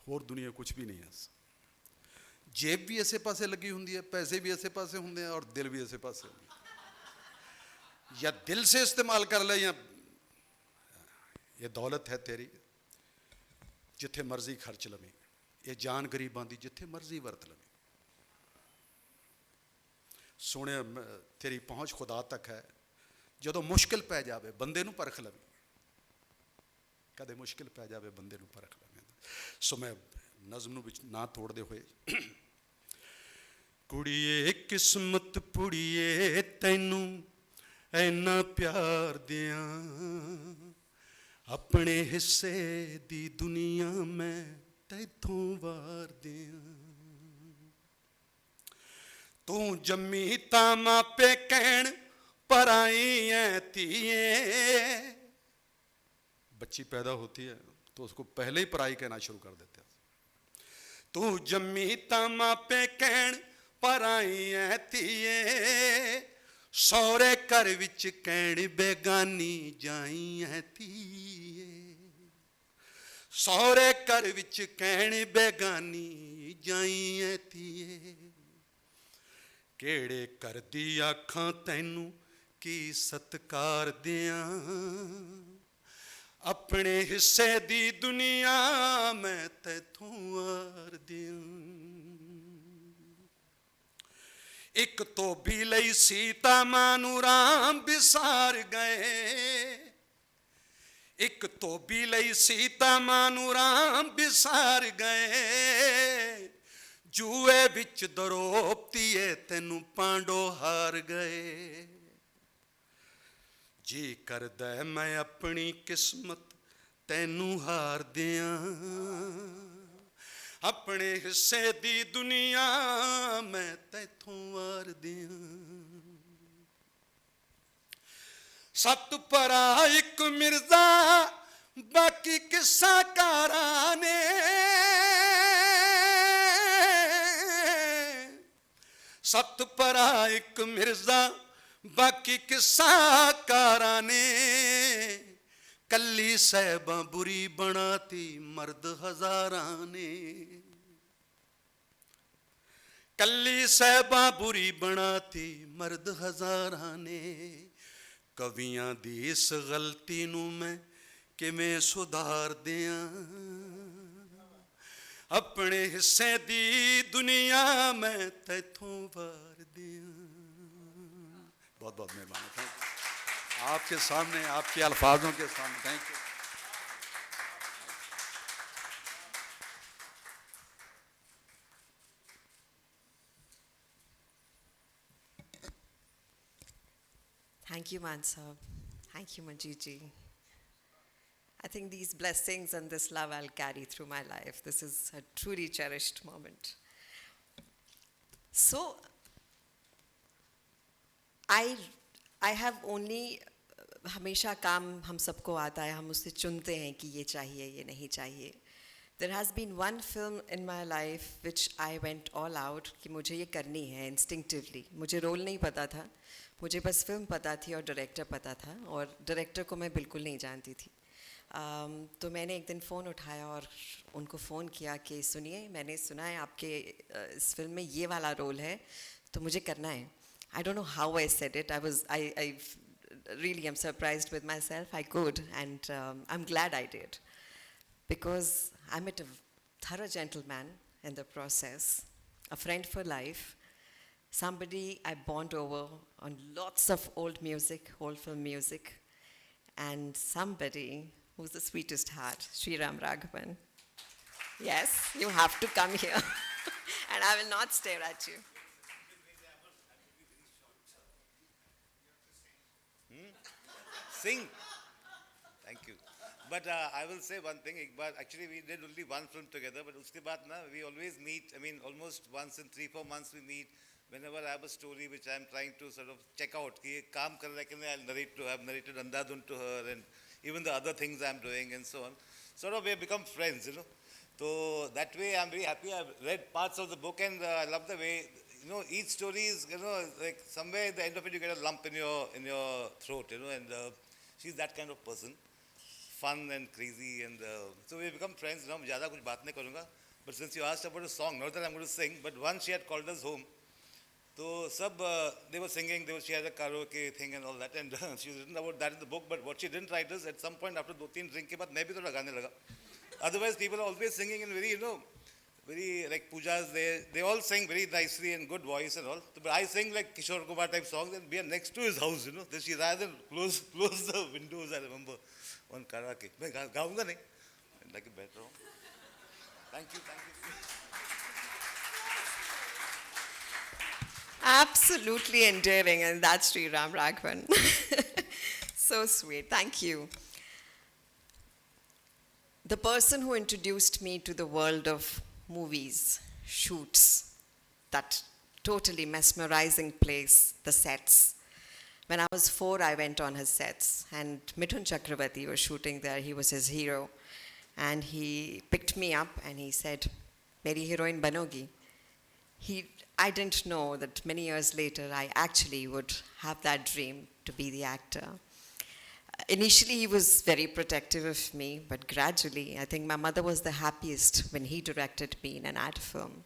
ਹੋਰ ਦੁਨੀਆ ਕੁਝ ਵੀ ਨਹੀਂ ਹੈ। ਜੇਬ ਵੀ ਇਸੇ ਪਾਸੇ ਲੱਗੀ ਹੁੰਦੀ है, पैसे भी इसे पासे होंगे हैं और दिल भी इसे पासे होंगे। या दिल से इस्तेमाल कर ले, या ये दौलत है तेरी जिथे मर्जी खर्च लवें, ये जान गरीबां दी जिथे मर्जी वरत लवें। सोने तेरी पहुँच खुदा तक है, जदों मुश्किल पै जाए बंदे नूं परख लवें, कदे मुश्किल पै जाए बंदे नूं परख लवें। सो मैं नज़म नूं विच ना तोड़दे होए, कुड़िए किस्मत पुड़िए तैनू ऐना प्यार दियां, अपने हिस्से दी दुनिया मैं तैथों वार दियां। तू जम्मी तां मापे कहण पराई ऐ धीए, बच्ची पैदा होती है तो उसको पहले ही पराई कहना शुरू कर देते हैं। तू जम्मी तां मापे कहण पराई ऐ धीए, सौरे घर विच कहण बेगानी जाई ऐ धीए, सौरे घर विच कहण बेगानी जाई ऐ धीए। केड़े घर दी आखां तैनू की सत्कार दियां, अपने हिस्से दी दुनिया मैं तैथों वार दियां। एक धोबी लई सीता मां नूं राम बिसार गए, एक धोबी लई सीता मां नूं राम बिसार गए, जूए विच दरोपतीए तैनू पांडो हार गए। जी करदा मैं अपनी किस्मत तैनू हार दियां, अपने हिस्से दी दुनिया मैं तैथों वार दियां। सत भरा एक मिर्जा बाकी किस्सा कारां ने, सत भरा एक मिर्जा बाकी किस्सा कारां ने, कली साहिबा बुरी बनाती मर्द हजारां ने, कली साहिबा बुरी बनाती मर्द हजारां ने। कवियां दी इस गलती नूं मैं किवें सुधार दियां, अपने हिस्से दी दुनिया मैं तैथों वार दियां। बहुत बहुत मेहरबानी, थैंक यू। आपके सामने आपके अल्फाजों के सामने thank you. Thank you, Man Sahab. Thank you, Manjeet ji. I think these blessings and this love I'll carry through my life. This is a truly cherished moment. So, I have only, हमेशा काम हम सबको आता है, हम उससे चुनते हैं कि ये चाहिए, ये नहीं चाहिए. There has been one film in my life which I went all out कि मुझे ये करनी है instinctively. मुझे रोल नहीं पता था, मुझे बस फिल्म पता थी और डायरेक्टर पता था, और डायरेक्टर को मैं बिल्कुल नहीं जानती थी. तो मैंने एक दिन फ़ोन उठाया और उनको फ़ोन किया कि सुनिए, मैंने सुना है आपके इस फिल्म में ये वाला रोल है, तो मुझे करना है. I don't know how I said it. I really am surprised with myself. I could, and I'm glad I did, because I met a thorough gentleman in the process, a friend for life, somebody I bond over on lots of old music, old film music, and somebody who's the sweetest heart, Sriram Raghavan. Yes, you have to come here, and I will not stare at you. Sing. Thank you. But I will say one thing. Actually, we did only one film together, but uske baad na, we always meet. I mean, almost once in 3-4 months we meet. Whenever I have a story which I am trying to sort of check out, ki kaam kar raha hai, I'll narrate to her. I've narrated Andhadhun to her, and even the other things I'm doing and so on. Sort of we have become friends, you know. So that way I'm very happy. I've read parts of the book, and I love the way, you know, each story is, you know, like somewhere at the end of it you get a lump in your throat, you know, and she's that kind of person. fun and crazy, and so we become friends now. ज़्यादा कुछ बात नहीं करूँगा. But since you asked about a song, not that I'm going to sing, but once she had called us home, so they were singing, she had a karaoke thing and all that, and she's written about that in the book, but what she didn't write is, at some point after 2-3 drink के बाद मैं भी थोड़ा गाने लगा. Otherwise, people are always singing in very, very like pujas, they all sing very nicely and good voice and all. But I sing like Kishore Kumar type songs, and we are next to his house, Then she rather than close the windows, I remember, on karaoke. मैं गाऊंगा नहीं, like a better. Thank you. Absolutely endearing, and that's Sriram Raghavan. So sweet. Thank you. The person who introduced me to the world of movies, shoots, that totally mesmerizing place, the sets. When I was 4, I went on his sets, and Mithun Chakravarti was shooting there. He was his hero. And he picked me up and he said, "Meri heroine banogi." I didn't know that many years later I actually would have that dream to be the actor. Initially, he was very protective of me, but gradually, I think my mother was the happiest when he directed me in an ad film.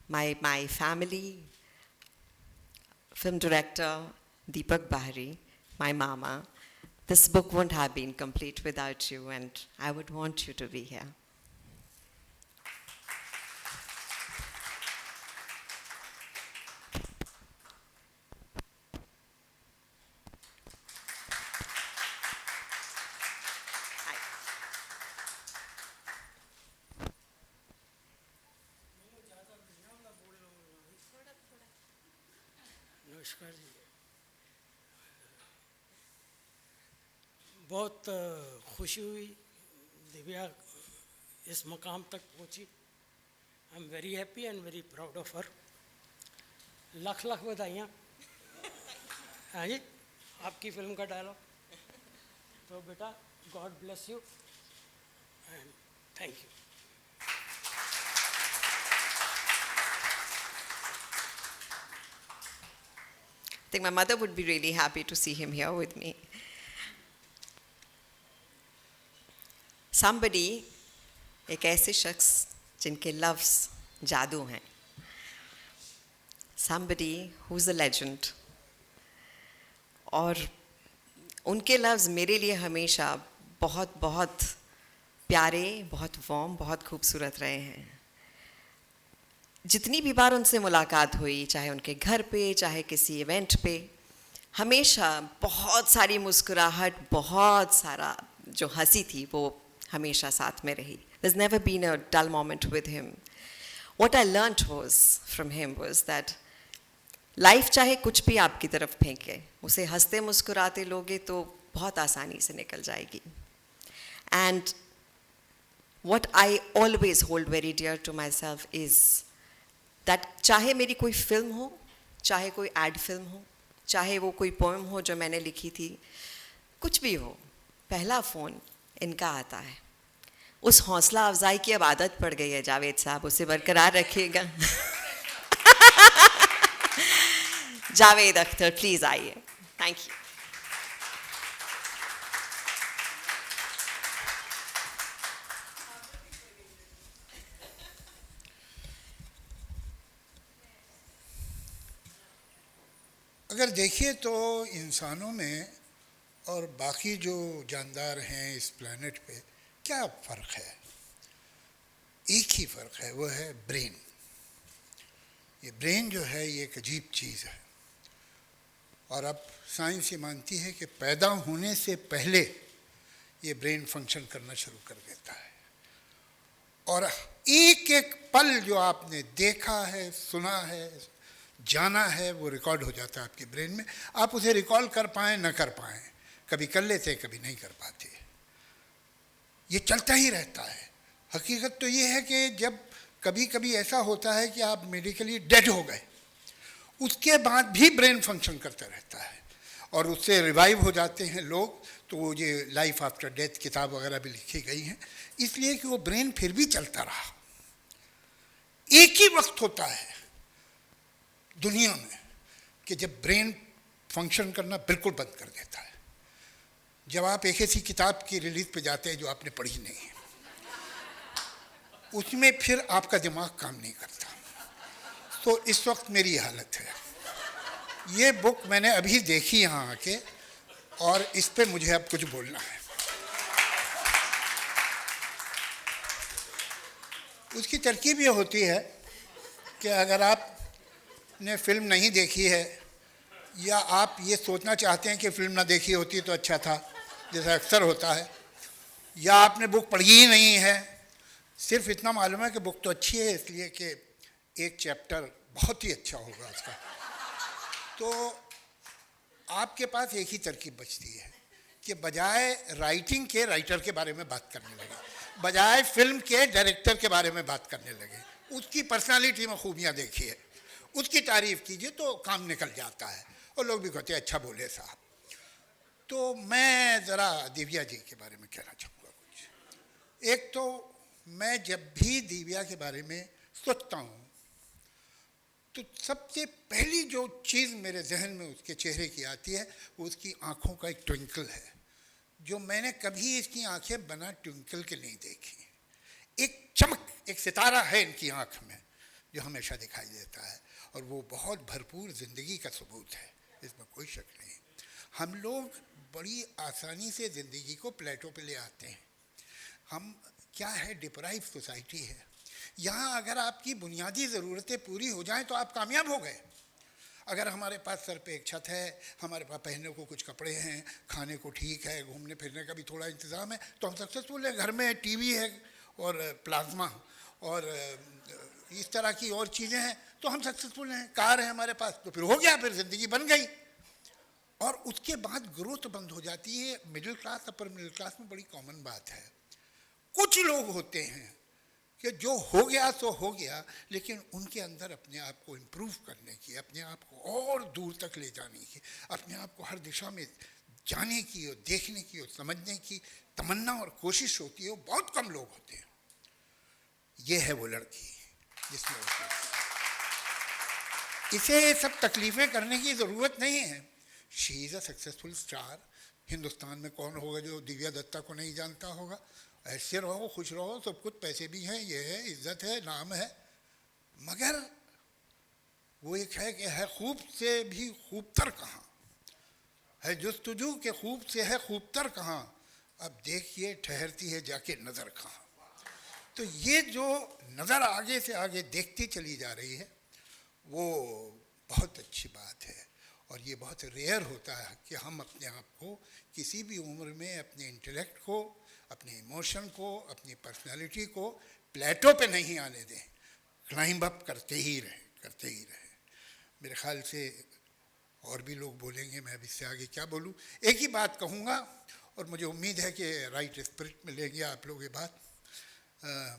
My family, film director Deepak Bahari, my mama, this book wouldn't have been complete without you, and I would want you to be here. नमस्कार जी. बहुत खुशी हुई दिव्या इस मकाम तक पहुंची. I am very happy and very proud of her. Lakh lakh बधाइयाँ. हाँ जी, आपकी फिल्म का डायलॉग. तो बेटा, God bless you and thank you. I think my mother would be really happy to see him here with me. Somebody, एक ऐसे शख्स जिनके लफ्ज़ जादू हैं. Somebody who's a legend. और उनके लफ्ज़ मेरे लिए हमेशा बहुत बहुत प्यारे, बहुत वार्म, बहुत खूबसूरत रहे हैं. जितनी भी बार उनसे मुलाकात हुई, चाहे उनके घर पे, चाहे किसी इवेंट पे, हमेशा बहुत सारी मुस्कुराहट, बहुत सारा जो हंसी थी वो हमेशा साथ में रही. There's never been a dull moment with him. What I learnt from him was that life चाहे कुछ भी आपकी तरफ फेंके, उसे हंसते मुस्कुराते लोगे तो बहुत आसानी से निकल जाएगी. And what I always hold very dear to myself is that चाहे मेरी कोई फिल्म हो, चाहे कोई एड फिल्म हो, चाहे वो कोई पोएम हो जो मैंने लिखी थी, कुछ भी हो, पहला फ़ोन इनका आता है. उस हौसला अफजाई की अब आदत पड़ गई है जावेद साहब, उसे बरकरार रखिएगा. जावेद अख्तर, प्लीज़ आइए. Thank you. अगर देखिए तो इंसानों में और बाकी जो जानदार हैं इस प्लैनेट पे क्या फ़र्क है? एक ही फ़र्क है, वो है ब्रेन. ये ब्रेन जो है ये एक अजीब चीज़ है, और अब साइंस ये मानती है कि पैदा होने से पहले ये ब्रेन फंक्शन करना शुरू कर देता है. और एक एक पल जो आपने देखा है, सुना है, जाना है, वो रिकॉर्ड हो जाता है आपके ब्रेन में. आप उसे रिकॉल कर पाएँ न कर पाएँ, कभी कर लेते कभी नहीं कर पाते. ये चलता ही रहता है. हकीकत तो ये है कि जब कभी कभी ऐसा होता है कि आप मेडिकली डेड हो गए, उसके बाद भी ब्रेन फंक्शन करता रहता है और उससे रिवाइव हो जाते हैं लोग. तो ये लाइफ आफ्टर डेथ किताब वगैरह भी लिखी गई हैं, इसलिए कि वो ब्रेन फिर भी चलता रहा. एक ही वक्त होता है दुनिया में कि जब ब्रेन फंक्शन करना बिल्कुल बंद कर देता है. जब आप एक ऐसी किताब की रिलीज पे जाते हैं जो आपने पढ़ी नहीं है, उसमें फिर आपका दिमाग काम नहीं करता। तो इस वक्त मेरी हालत है। ये बुक मैंने अभी देखी यहाँ आके, और इस पे मुझे अब कुछ बोलना है। उसकी तरकीब ये होती है कि अगर आपने फिल्म नहीं देखी है, या आप ये सोचना चाहते हैं कि फिल्म ना देखी होती तो अच्छा था, जैसा अक्सर होता है, या आपने बुक पढ़ी ही नहीं है, सिर्फ इतना मालूम है कि बुक तो अच्छी है इसलिए कि एक चैप्टर बहुत ही अच्छा होगा उसका, तो आपके पास एक ही तरकीब बचती है कि बजाय राइटिंग के राइटर के बारे में बात करने लगे, बजाय फिल्म के डायरेक्टर के बारे में बात करने लगे, उसकी पर्सनालिटी में खूबियाँ देखिए, उसकी तारीफ़ कीजिए तो काम निकल जाता है, और लोग भी कहते हैं अच्छा बोले साहब। तो मैं ज़रा दिव्या जी के बारे में कहना चाहूँगा कुछ। एक तो मैं जब भी दिव्या के बारे में सोचता हूँ तो सबसे पहली जो चीज़ मेरे जहन में उसके चेहरे की आती है वो उसकी आँखों का एक ट्विंकल है, जो मैंने कभी इसकी आंखें बना ट्विंकल के नहीं देखी। एक चमक, एक सितारा है इनकी आँख में जो हमेशा दिखाई देता है, और वो बहुत भरपूर ज़िंदगी का सबूत है, इसमें कोई शक नहीं। हम लोग बड़ी आसानी से ज़िंदगी को प्लेटों पे ले आते हैं। हम क्या है, डिप्राइव सोसाइटी है। यहाँ अगर आपकी बुनियादी ज़रूरतें पूरी हो जाएं तो आप कामयाब हो गए। अगर हमारे पास सर पे एक छत है, हमारे पास पहनने को कुछ कपड़े हैं, खाने को ठीक है, घूमने फिरने का भी थोड़ा इंतज़ाम है, तो हम सक्सेसफुल हैं। घर में टीवी है और प्लाज्मा और इस तरह की और चीज़ें हैं तो हम सक्सेसफुल हैं। कार है हमारे पास तो फिर हो गया, फिर ज़िंदगी बन गई। और उसके बाद ग्रोथ बंद हो जाती है। Middle class, upper middle class में बड़ी कॉमन बात है। कुछ लोग होते हैं कि जो हो गया सो हो गया, लेकिन उनके अंदर अपने आप को इम्प्रूव करने की, अपने आप को और दूर तक ले जाने की, अपने आप को हर दिशा में जाने की और देखने की और समझने की तमन्ना और कोशिश होती है, वो बहुत कम लोग होते हैं। ये है वो लड़की जिसमें इसे सब तकलीफ़ें करने की ज़रूरत नहीं है। She is a successful star. Hindustan में कौन होगा जो दिव्या दत्ता को नहीं जानता होगा। ऐसे रहो, खुश रहो, सब कुछ, पैसे भी हैं, ये है, इज्जत है, नाम है, मगर वो एक है कि है खूब से भी खूबतर कहाँ है, जुस्तजू के खूब से है खूबतर कहाँ, अब देखिए ठहरती है जाके नज़र कहाँ। तो ये जो नज़र आगे से आगे देखती चली जा रही है वो बहुत अच्छी बात है। और ये बहुत रेयर होता है कि हम अपने आप को किसी भी उम्र में अपने इंटेलेक्ट को, अपने इमोशन को, अपनी पर्सनालिटी को प्लेटो पे नहीं आने दें, क्लाइंब अप करते ही रहें, करते ही रहें। मेरे ख्याल से और भी लोग बोलेंगे, मैं अब इससे आगे क्या बोलूं। एक ही बात कहूँगा और मुझे उम्मीद है कि राइट स्पिरिट में लेंगे आप लोग ये बात।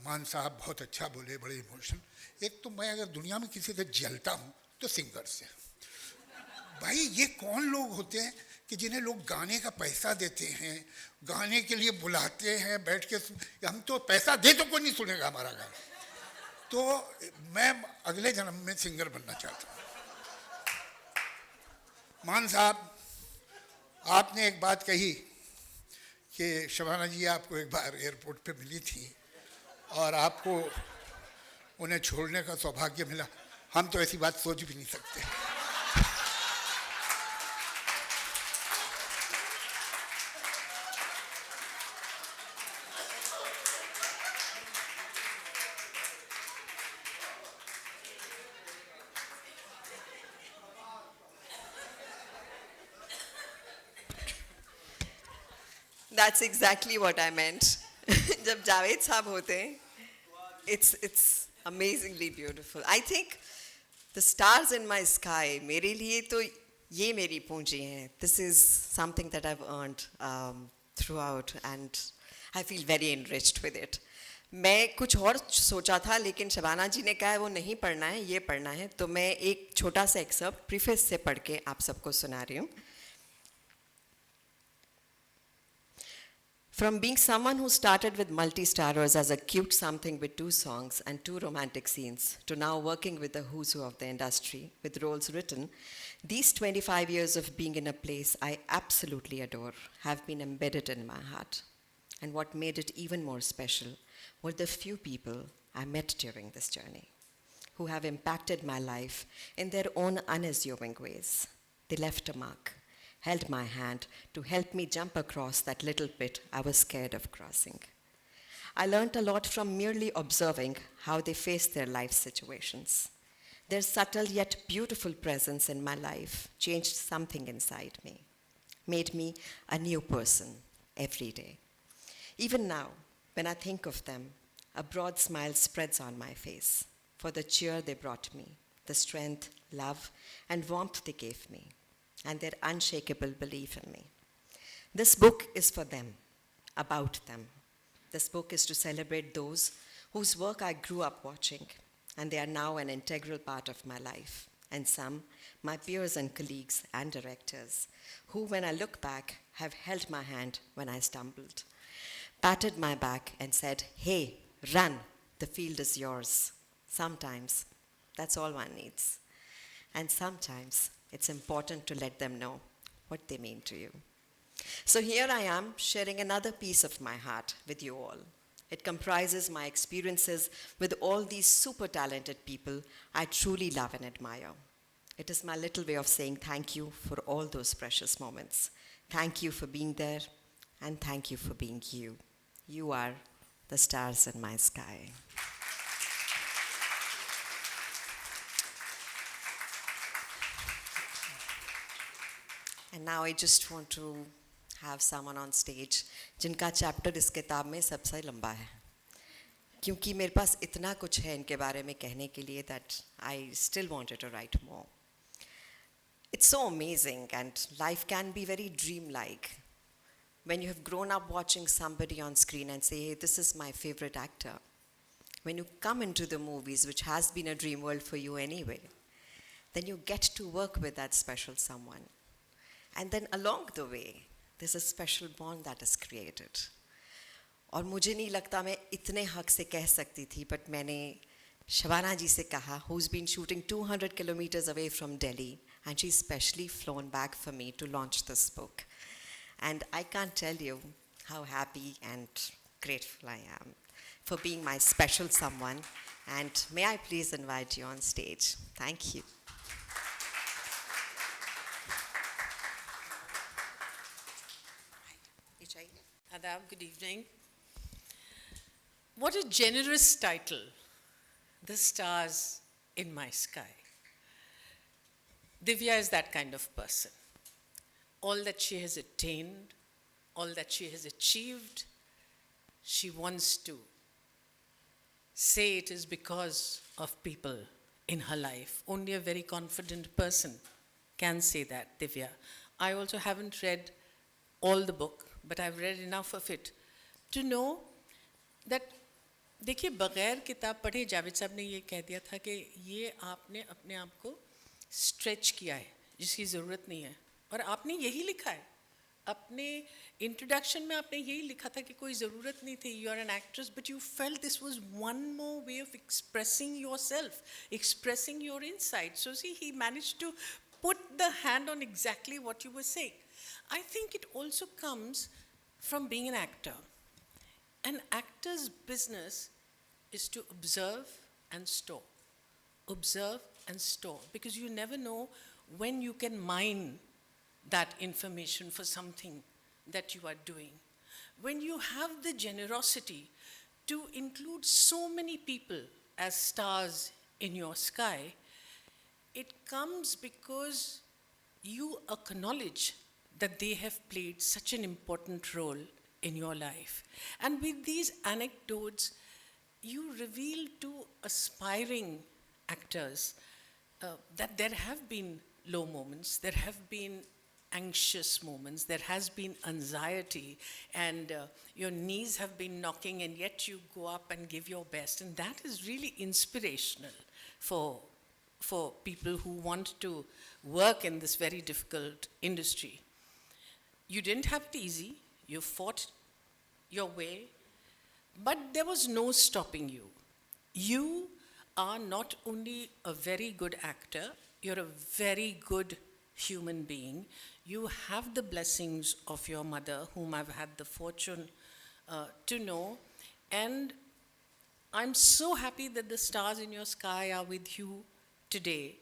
मान साहब बहुत अच्छा बोले, बड़े इमोशन। एक तो मैं अगर दुनिया में किसी से जलता हूँ तो सिंगर से। भाई ये कौन लोग होते हैं कि जिन्हें लोग गाने का पैसा देते हैं, गाने के लिए बुलाते हैं, बैठ के, हम तो पैसा दे तो कोई नहीं सुनेगा हमारा गाना। तो मैं अगले जन्म में सिंगर बनना चाहता हूँ। मान साहब, आपने एक बात कही कि शबाना जी आपको एक बार एयरपोर्ट पे मिली थी और आपको उन्हें छोड़ने का सौभाग्य मिला। हम तो ऐसी बात सोच भी नहीं सकते। That's exactly what I meant. जब जावेद साहब होते हैं, it's amazingly beautiful. I think the stars in my sky, मेरे लिए तो ये मेरी पूंजी है. This is something that I've earned throughout, and I feel very enriched with it. मैं कुछ और सोचा था, लेकिन शबाना जी ने कहा वो नहीं पढ़ना है, ये पढ़ना है, तो मैं एक छोटा सा एक्सर्प्ट प्रीफेस से पढ़ के आप सबको सुना रही हूँ. From being someone who started with multi-starrers as a cute something with 2 songs and 2 romantic scenes, to now working with the who's who of the industry with roles written, these 25 years of being in a place I absolutely adore have been embedded in my heart. And what made it even more special were the few people I met during this journey who have impacted my life in their own unassuming ways. They left a mark, held my hand to help me jump across that little pit I was scared of crossing. I learned a lot from merely observing how they faced their life situations. Their subtle yet beautiful presence in my life changed something inside me, made me a new person every day. Even now, when I think of them, a broad smile spreads on my face for the cheer they brought me, the strength, love, and warmth they gave me, and their unshakable belief in me. This book is for them, about them. This book is to celebrate those whose work I grew up watching, and they are now an integral part of my life, and some, my peers and colleagues and directors, who, when I look back, have held my hand when I stumbled, patted my back and said, "Hey, run, the field is yours." Sometimes that's all one needs. And sometimes it's important to let them know what they mean to you. So here I am sharing another piece of my heart with you all. It comprises my experiences with all these super talented people I truly love and admire. It is my little way of saying thank you for all those precious moments. Thank you for being there, and thank you for being you. You are the stars in my sky. And now I just want to have someone on stage जिनका chapter इस किताब में सबसे लंबा है, क्योंकि मेरे पास इतना कुछ है इनके बारे में कहने के लिए that I still wanted to write more. It's so amazing, and life can be very dreamlike when you have grown up watching somebody on screen and say, hey, this is my favorite actor. When you come into the movies, which has been a dream world for you anyway, then you get to work with that special someone. And then along the way, there's a special bond that is created. और मुझे नहीं लगता मैं इतने हक से कह सकती थी, but मैंने शबाना जी से कहा, who's been shooting 200 kilometers away from Delhi, and she's specially flown back for me to launch this book. And I can't tell you how happy and grateful I am for being my special someone. And may I please invite you on stage. Thank you. Adab, good evening. What a generous title, The Stars in My Sky. Divya is that kind of person. All that she has attained, all that she has achieved, she wants to say it is because of people in her life. Only a very confident person can say that, Divya. I also haven't read all the book, but I've read enough of it to know that, देखिए बग़ैर किताब पढ़े जावेद साहब ने ये कह दिया था कि ये आपने अपने आप को स्ट्रेच किया है जिसकी ज़रूरत नहीं है, और आपने यही लिखा है अपने इंट्रोडक्शन में, आपने यही लिखा था कि कोई ज़रूरत नहीं थी, you are an actress, but you felt this was one more way of expressing yourself, expressing your insight. So see he managed to put the hand on exactly what you were saying. I think it also comes from being an actor. An actor's business is to observe and store. Observe and store, because you never know when you can mine that information for something that you are doing. When you have the generosity to include so many people as stars in your sky, it comes because you acknowledge that they have played such an important role in your life. And with these anecdotes, you reveal to aspiring actors that there have been low moments, there have been anxious moments, there has been anxiety, and your knees have been knocking, and yet you go up and give your best. And that is really inspirational for people who want to work in this very difficult industry. You didn't have it easy. You fought your way, but there was no stopping you. You are not only a very good actor, you're a very good human being. You have the blessings of your mother, whom I've had the fortune to know. And I'm so happy that the stars in your sky are with you today.